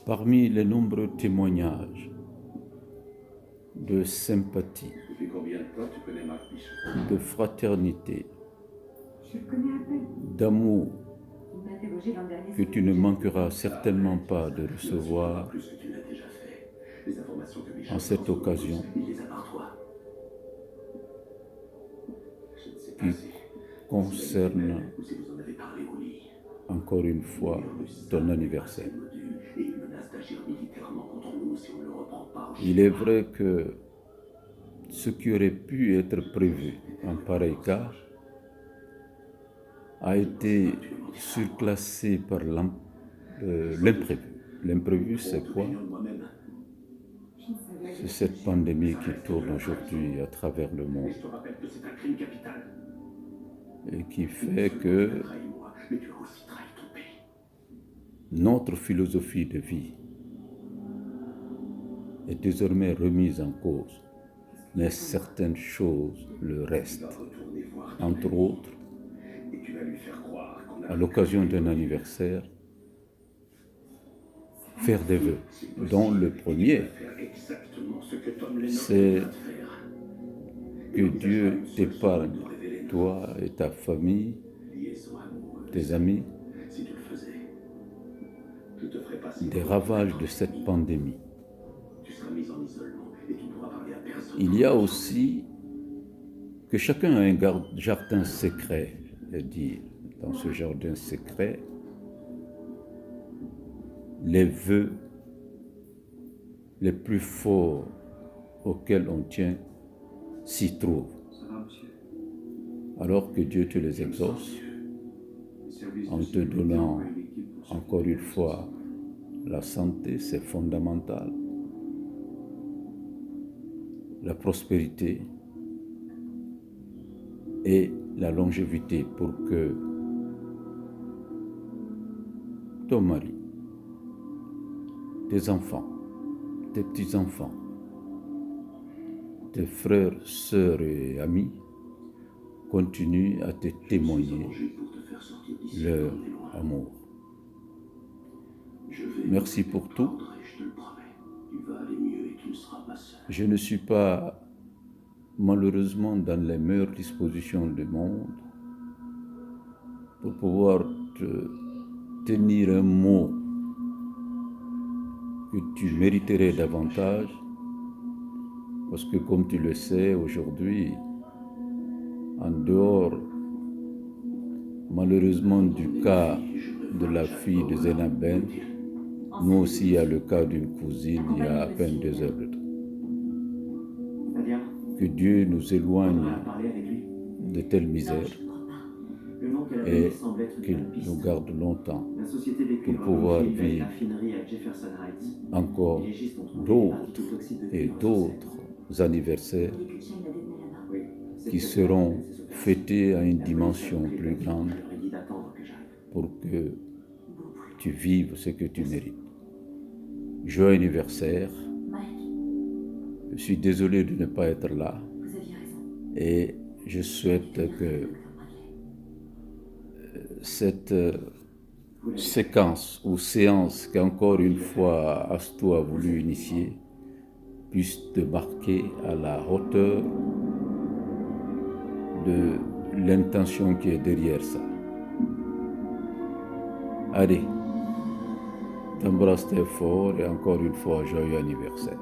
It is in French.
Parmi les nombreux témoignages de sympathie, Depuis combien de temps tu connais Marc Pichon? de fraternité, Je le connais à peine. d'amour Il m'a interrogé l'an dernier. que tu ne manqueras certainement pas de recevoir Plus que tu l'as déjà fait. Les informations que Michel en cette transmet, occasion il les a par toi. Je ne sais pas qui si concerne ou si vous en avez parlé au lit. encore une fois ton anniversaire. Et il menace d'agir militairement contre nous si on ne le reprend pas. Il est vrai que ce qui aurait pu être prévu en pareil cas a été surclassé par l'imprévu. L'imprévu, c'est quoi? C'est cette pandémie qui tourne aujourd'hui à travers le monde Je te rappelle que c'est un crime capital. et qui fait que Trahis-moi, mais tu as aussi trahi ton pays. notre philosophie de vie est désormais remise en cause, mais certaines choses le restent. Retourner voir Entre autres, et tu vas lui faire croire qu'on a à l'occasion d'un anniversaire, faire des vœux, dont le premier, faire exactement ce que Tom Lennon c'est va te faire. que Dieu t'épargne, toi et ta famille, Liaison amoureuse. tes amis, Si tu le faisais, je te ferais passer des pour ravages un de cette ami. pandémie. Tu seras mis en isolement et tu ne pourras parler à personne. Il y a aussi que chacun a un jardin secret, dire dans ce jardin secret, les vœux les plus forts auxquels on tient s'y trouvent. Alors que Dieu te les exauce en te donnant encore une fois la santé, c'est fondamental, la prospérité et la longévité pour que ton mari, tes enfants, tes petits-enfants, tes frères, sœurs et amis continuent à te témoigner Pour te faire sortir d'ici leur comme des loin. amour. Je vais Merci pour tout. prendre et je te le promets. Tu vas aller mieux et tu ne seras pas seul. Je ne suis pas malheureusement dans les meilleures dispositions du monde pour pouvoir te tenir un mot que tu mériterais davantage, parce que comme tu le sais aujourd'hui, en dehors malheureusement du cas de la fille de Zeynab Ben, nous aussi il y a le cas d'une cousine il y a à peine 2 heures de temps. Nadia, Que Dieu nous éloigne on a parlé avec lui. de telles misères Le nom qu'elle a et donné semble être une qu'il bonne piste. nous garde longtemps La société des cuivres pour pouvoir a monté une vivre raffinerie à Jefferson Heights. encore Les légistes ont trouvé des d'autres particules toxiques de et cuivre sur d'autres anniversaires Il dit que Shane l'a détenu là-bas. scène. Oui, c'est qui peut-être seront pas ces opérations. fêtés à une La dimension police a plus pris grande je leur ai dit d'attendre que j'arrive. pour que Beaucoup plus. tu vives ce que tu mérites. Joyeux anniversaire. Mike, Je suis désolé de ne pas être là vous aviez raison. et je souhaite que cette séquence ou séance qu'encore une fois Asto a voulu initier puisse te marquer à la hauteur de l'intention qui est derrière ça. Allez, t'embrasse très fort et encore une fois, joyeux anniversaire.